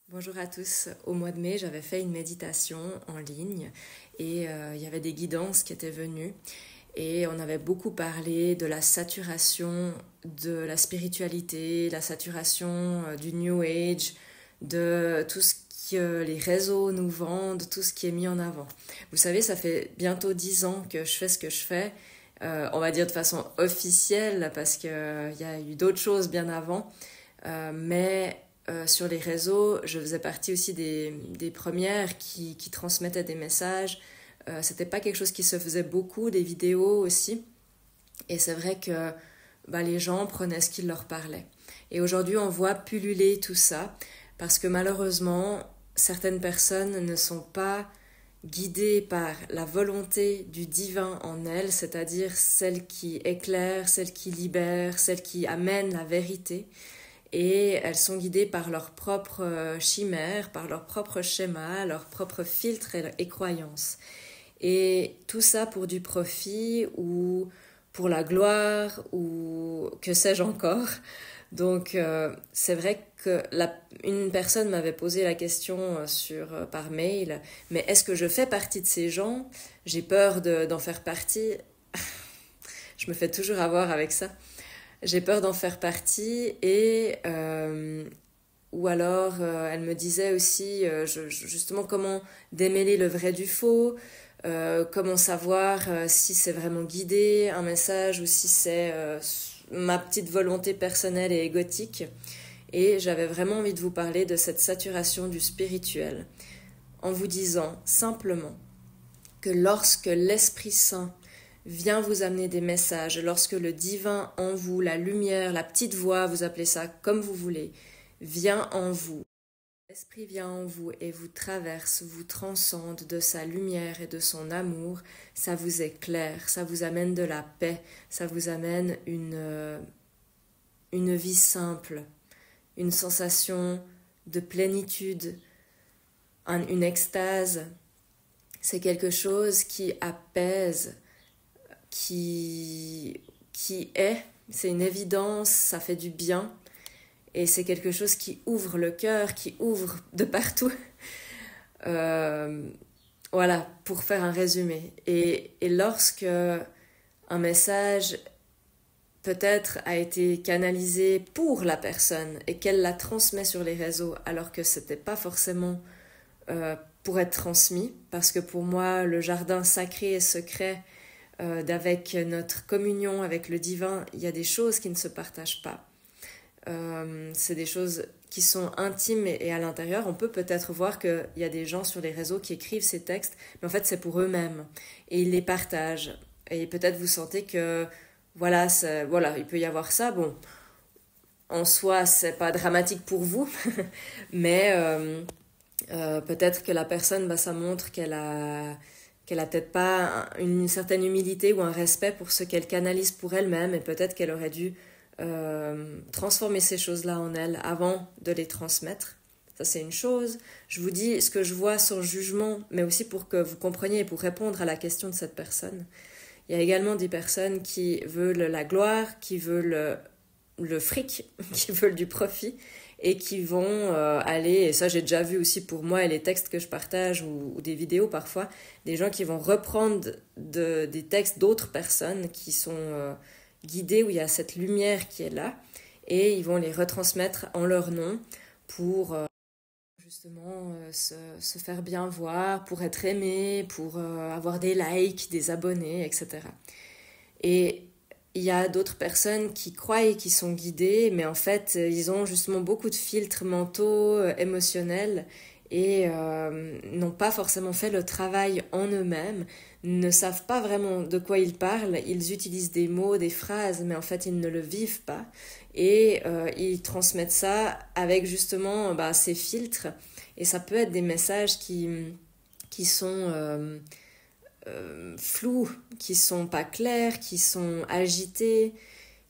Bonjour à tous. Au mois de mai, j'avais fait une méditation en ligne et il y avait des guidances qui étaient venues et on avait beaucoup parlé de la saturation de la spiritualité, la saturation du New Age, de tout ce que les réseaux nous vendent, tout ce qui est mis en avant. Vous savez, ça fait bientôt 10 ans que je fais ce que je fais, on va dire de façon officielle parce qu'il y a eu d'autres choses bien avant, mais sur les réseaux, je faisais partie aussi des premières qui transmettaient des messages. C'était pas quelque chose qui se faisait beaucoup, des vidéos aussi. Et c'est vrai que les gens prenaient ce qui leur parlait. Et aujourd'hui, on voit pulluler tout ça parce que malheureusement, certaines personnes ne sont pas guidées par la volonté du divin en elles, c'est-à-dire celle qui éclaire, celle qui libère, celle qui amène la vérité, et elles sont guidées par leurs propres chimères, par leurs propres schémas, leurs propres filtres et croyances. Et tout ça pour du profit ou pour la gloire ou que sais-je encore. Donc c'est vrai que une personne m'avait posé la question par mail, mais est-ce que je fais partie de ces gens? J'ai peur d'en faire partie. Je me fais toujours avoir avec ça. J'ai peur d'en faire partie ou alors elle me disait aussi justement comment démêler le vrai du faux, comment savoir si c'est vraiment guidé un message ou si c'est ma petite volonté personnelle et égotique. Et j'avais vraiment envie de vous parler de cette saturation du spirituel en vous disant simplement que lorsque l'Esprit Saint vient vous amener des messages, lorsque le divin en vous, la lumière, la petite voix, vous appelez ça comme vous voulez, vient en vous, l'Esprit vient en vous et vous traverse, vous transcende de sa lumière et de son amour, ça vous éclaire, ça vous amène de la paix, ça vous amène une vie simple, une sensation de plénitude, une extase. C'est quelque chose qui apaise, c'est une évidence, ça fait du bien et c'est quelque chose qui ouvre le cœur, qui ouvre de partout. Euh, voilà, pour faire un résumé. Et lorsque un message peut-être a été canalisé pour la personne et qu'elle la transmet sur les réseaux alors que c'était pas forcément pour être transmis, parce que pour moi le jardin sacré et secret d'avec notre communion avec le divin, il y a des choses qui ne se partagent pas. C'est des choses qui sont intimes et à l'intérieur. On peut peut-être voir qu'il y a des gens sur les réseaux qui écrivent ces textes, mais en fait c'est pour eux-mêmes. Et ils les partagent. Et peut-être vous sentez que, voilà, il peut y avoir ça. Bon, en soi, c'est pas dramatique pour vous, mais peut-être que la personne, ça montre qu'elle a peut-être pas une certaine humilité ou un respect pour ce qu'elle canalise pour elle-même et peut-être qu'elle aurait dû transformer ces choses-là en elle avant de les transmettre. Ça, c'est une chose. Je vous dis ce que je vois sans jugement, mais aussi pour que vous compreniez et pour répondre à la question de cette personne. Il y a également des personnes qui veulent la gloire, qui veulent le fric, qui veulent du profit et qui vont aller, et ça j'ai déjà vu aussi pour moi et les textes que je partage ou des vidéos parfois, des gens qui vont reprendre des textes d'autres personnes qui sont guidées, où il y a cette lumière qui est là, et ils vont les retransmettre en leur nom pour justement se faire bien voir, pour être aimé, pour avoir des likes, des abonnés, etc. Et il y a d'autres personnes qui croient et qui sont guidées, mais en fait, ils ont justement beaucoup de filtres mentaux, émotionnels, et n'ont pas forcément fait le travail en eux-mêmes, ne savent pas vraiment de quoi ils parlent, ils utilisent des mots, des phrases, mais en fait, ils ne le vivent pas, et ils transmettent ça avec justement ces filtres, et ça peut être des messages qui sont flous, qui sont pas clairs, qui sont agités,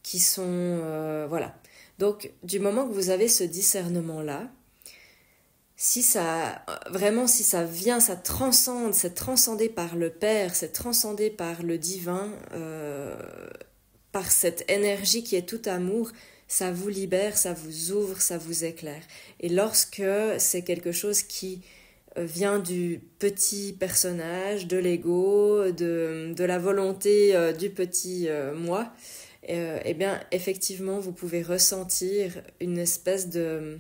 qui sont voilà. Donc du moment que vous avez ce discernement là, si ça vraiment si ça vient, ça transcende, c'est transcendé par le Père, c'est transcendé par le divin, par cette énergie qui est tout amour, ça vous libère, ça vous ouvre, ça vous éclaire. Et lorsque c'est quelque chose qui vient du petit personnage, de l'ego, de la volonté du petit moi, eh bien, effectivement, vous pouvez ressentir une espèce de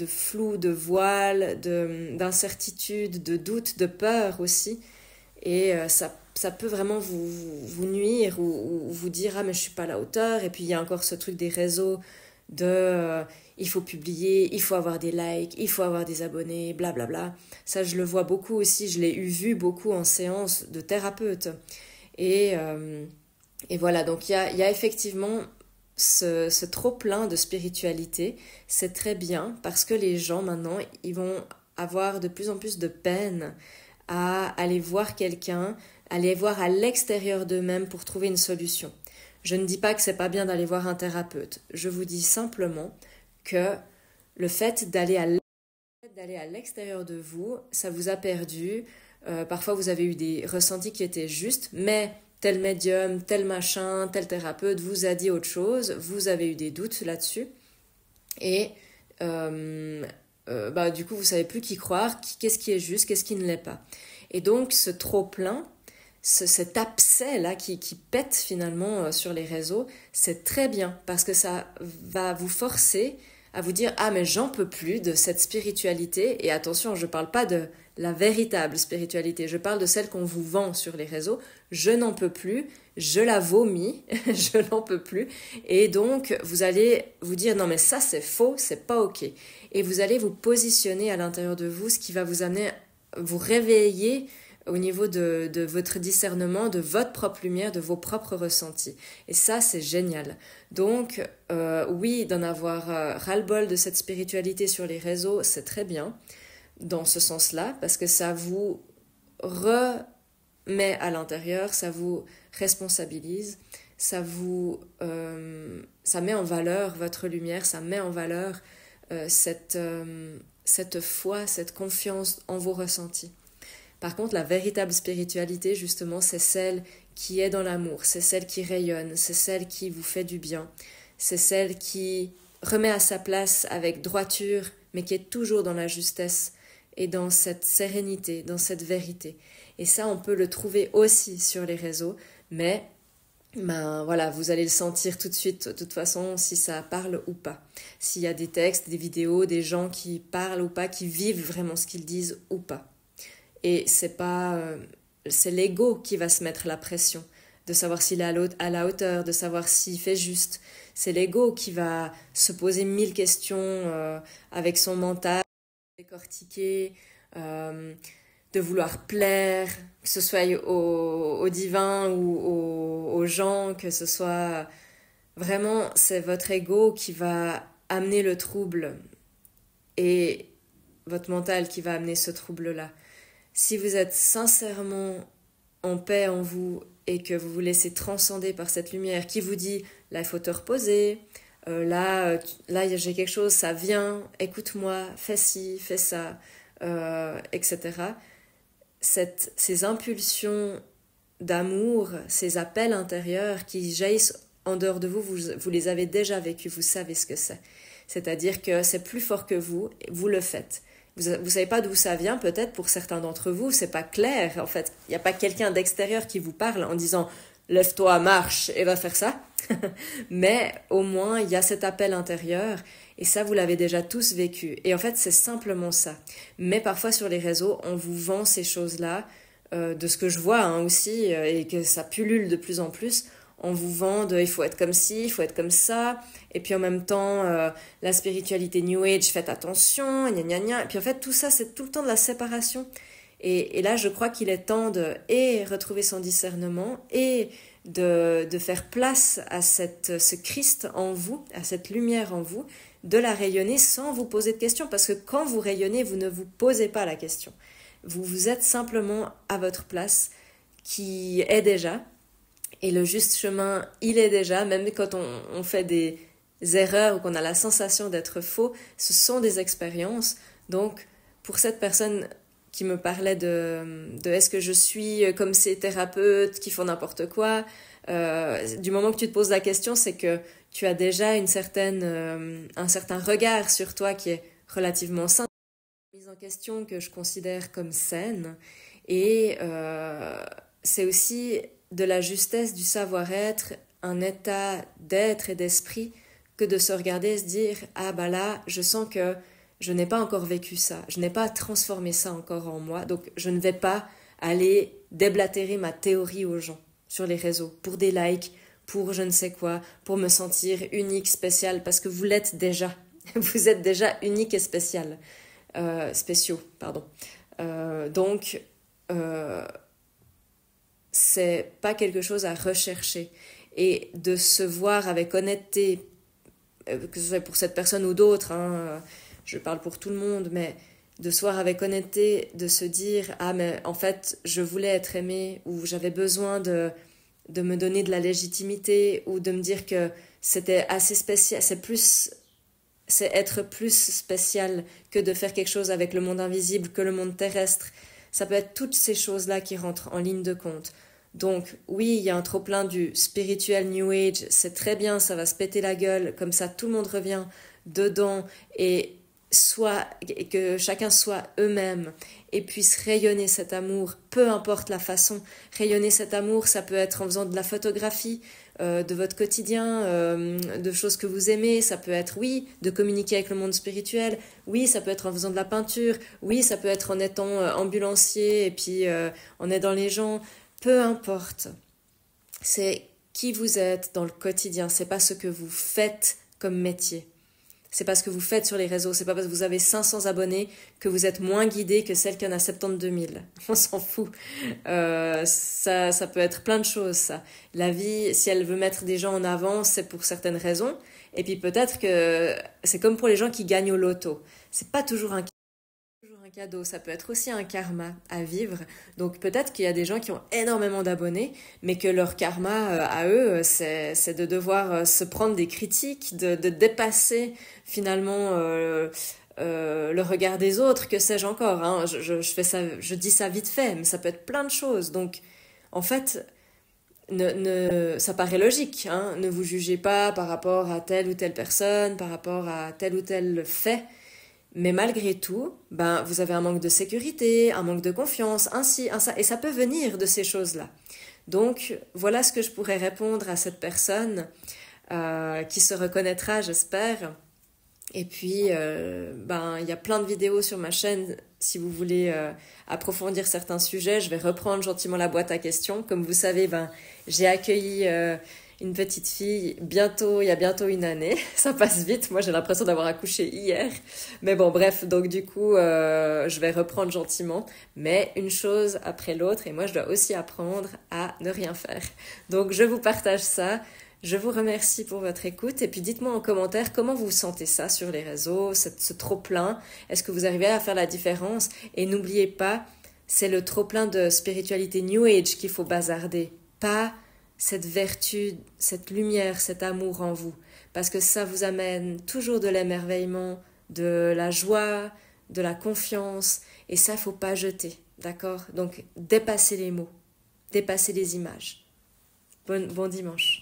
flou, de voile, d'incertitude, de doute, de peur aussi. Et ça peut vraiment vous nuire ou vous dire « Ah, mais je suis pas à la hauteur ». Et puis, il y a encore ce truc des réseaux de il faut publier, il faut avoir des likes, il faut avoir des abonnés, blablabla. Ça, je le vois beaucoup aussi, je l'ai vu beaucoup en séance de thérapeute. Et, et voilà, donc il y a effectivement ce trop-plein de spiritualité. C'est très bien parce que les gens maintenant, ils vont avoir de plus en plus de peine à aller voir quelqu'un, aller voir à l'extérieur d'eux-mêmes pour trouver une solution. Je ne dis pas que c'est pas bien d'aller voir un thérapeute. Je vous dis simplement que le fait d'aller à l'extérieur de vous, ça vous a perdu. Parfois, vous avez eu des ressentis qui étaient justes, mais tel médium, tel machin, tel thérapeute vous a dit autre chose. Vous avez eu des doutes là-dessus. Et du coup, vous savez plus qui croire, qu'est-ce qui est juste, qu'est-ce qui ne l'est pas. Et donc, ce trop-plein, cet abcès-là qui pète finalement sur les réseaux, c'est très bien parce que ça va vous forcer à vous dire « Ah, mais j'en peux plus de cette spiritualité. » Et attention, je ne parle pas de la véritable spiritualité, je parle de celle qu'on vous vend sur les réseaux. Je n'en peux plus, je la vomis, je n'en peux plus. Et donc, vous allez vous dire « Non, mais ça, c'est faux, c'est pas OK. » Et vous allez vous positionner à l'intérieur de vous, ce qui va vous amener, vous réveiller au niveau de votre discernement, de votre propre lumière, de vos propres ressentis. Et ça, c'est génial. Donc, oui, d'en avoir ras-le-bol de cette spiritualité sur les réseaux, c'est très bien, dans ce sens-là, parce que ça vous remet à l'intérieur, ça vous responsabilise, ça met en valeur votre lumière, ça met en valeur cette foi, cette confiance en vos ressentis. Par contre, la véritable spiritualité, justement, c'est celle qui est dans l'amour, c'est celle qui rayonne, c'est celle qui vous fait du bien, c'est celle qui remet à sa place avec droiture, mais qui est toujours dans la justesse et dans cette sérénité, dans cette vérité. Et ça, on peut le trouver aussi sur les réseaux, mais voilà, vous allez le sentir tout de suite, de toute façon, si ça parle ou pas. S'il y a des textes, des vidéos, des gens qui parlent ou pas, qui vivent vraiment ce qu'ils disent ou pas. Et c'est l'ego qui va se mettre la pression de savoir s'il est à la hauteur, de savoir s'il fait juste. C'est l'ego qui va se poser 1000 questions avec son mental, décortiquer, de vouloir plaire, que ce soit au divin ou aux gens, que ce soit vraiment, c'est votre ego qui va amener le trouble et votre mental qui va amener ce trouble-là. Si vous êtes sincèrement en paix en vous et que vous vous laissez transcender par cette lumière qui vous dit « là, il faut te reposer, là j'ai quelque chose, ça vient, écoute-moi, fais ci, fais ça, etc. » Ces impulsions d'amour, ces appels intérieurs qui jaillissent en dehors de vous, vous les avez déjà vécus, vous savez ce que c'est. C'est-à-dire que c'est plus fort que vous le faites. Vous savez pas d'où ça vient, peut-être pour certains d'entre vous, c'est pas clair. En fait, il n'y a pas quelqu'un d'extérieur qui vous parle en disant « lève-toi, marche et va faire ça ». Mais au moins, il y a cet appel intérieur et ça, vous l'avez déjà tous vécu. Et en fait, c'est simplement ça. Mais parfois, sur les réseaux, on vous vend ces choses-là, de ce que je vois aussi, et que ça pullule de plus en plus. On vous vend il faut être comme ci, il faut être comme ça, et puis en même temps, la spiritualité New Age, faites attention, gna gna gna. Et puis en fait, tout ça, c'est tout le temps de la séparation. Et là, je crois qu'il est temps de retrouver son discernement et de faire place à ce Christ en vous, à cette lumière en vous, de la rayonner sans vous poser de questions. Parce que quand vous rayonnez, vous ne vous posez pas la question. Vous êtes simplement à votre place qui est déjà. Et le juste chemin, il est déjà, même quand on fait des erreurs ou qu'on a la sensation d'être faux, ce sont des expériences. Donc, pour cette personne qui me parlait de est-ce que je suis comme ces thérapeutes qui font n'importe quoi, du moment que tu te poses la question, c'est que tu as déjà un certain regard sur toi qui est relativement sain. Mise en question que je considère comme saine. Et c'est aussi de la justesse du savoir-être, un état d'être et d'esprit, que de se regarder et se dire « Ah bah là, je sens que je n'ai pas encore vécu ça, je n'ai pas transformé ça encore en moi, donc je ne vais pas aller déblatérer ma théorie aux gens sur les réseaux, pour des likes, pour je ne sais quoi, pour me sentir unique, spécial, parce que vous l'êtes déjà, vous êtes déjà unique et spécial, spéciaux, pardon. Donc, c'est pas quelque chose à rechercher, et de se voir avec honnêteté, que ce soit pour cette personne ou d'autres, hein, je parle pour tout le monde, mais de se voir avec honnêteté, de se dire « Ah, mais en fait, je voulais être aimée » ou « J'avais besoin de me donner de la légitimité » ou de me dire que c'était assez spécial, c'est être plus spécial que de faire quelque chose avec le monde invisible, que le monde terrestre. Ça peut être toutes ces choses-là qui rentrent en ligne de compte. Donc oui, il y a un trop-plein du spirituel New Age, c'est très bien, ça va se péter la gueule, comme ça tout le monde revient dedans et que chacun soit eux-mêmes et puisse rayonner cet amour, peu importe la façon. Rayonner cet amour, ça peut être en faisant de la photographie, de votre quotidien, de choses que vous aimez, ça peut être, oui, de communiquer avec le monde spirituel, oui, ça peut être en faisant de la peinture, oui, ça peut être en étant ambulancier et puis en aidant les gens, peu importe. C'est qui vous êtes dans le quotidien, c'est pas ce que vous faites comme métier. C'est pas ce que vous faites sur les réseaux, c'est pas parce que vous avez 500 abonnés que vous êtes moins guidé que celle qui en a 72 000. On s'en fout. Ça peut être plein de choses, ça. La vie, si elle veut mettre des gens en avant, c'est pour certaines raisons. Et puis peut-être que c'est comme pour les gens qui gagnent au loto. C'est pas toujours un cadeau, ça peut être aussi un karma à vivre. Donc peut-être qu'il y a des gens qui ont énormément d'abonnés, mais que leur karma à eux, c'est de devoir se prendre des critiques, de dépasser finalement le regard des autres, que sais-je encore. Hein. Je dis ça vite fait, mais ça peut être plein de choses. Donc en fait, ça paraît logique. Hein. Ne vous jugez pas par rapport à telle ou telle personne, par rapport à tel ou tel fait. Mais malgré tout, vous avez un manque de sécurité, un manque de confiance, ainsi, un ça, et ça peut venir de ces choses-là. Donc, voilà ce que je pourrais répondre à cette personne qui se reconnaîtra, j'espère. Et puis, il y a plein de vidéos sur ma chaîne. Si vous voulez approfondir certains sujets, je vais reprendre gentiment la boîte à questions. Comme vous savez, j'ai accueilli une petite fille il y a bientôt une année. Ça passe vite, moi j'ai l'impression d'avoir accouché hier. Mais bon, bref, donc du coup, je vais reprendre gentiment. Mais une chose après l'autre, et moi je dois aussi apprendre à ne rien faire. Donc je vous partage ça. Je vous remercie pour votre écoute. Et puis dites-moi en commentaire comment vous sentez ça sur les réseaux, ce trop-plein. Est-ce que vous arrivez à faire la différence? Et n'oubliez pas, c'est le trop-plein de spiritualité New Age qu'il faut bazarder. Pas cette vertu, cette lumière, cet amour en vous. Parce que ça vous amène toujours de l'émerveillement, de la joie, de la confiance. Et ça, faut pas jeter. D'accord? Donc, dépassez les mots. Dépassez les images. Bon dimanche.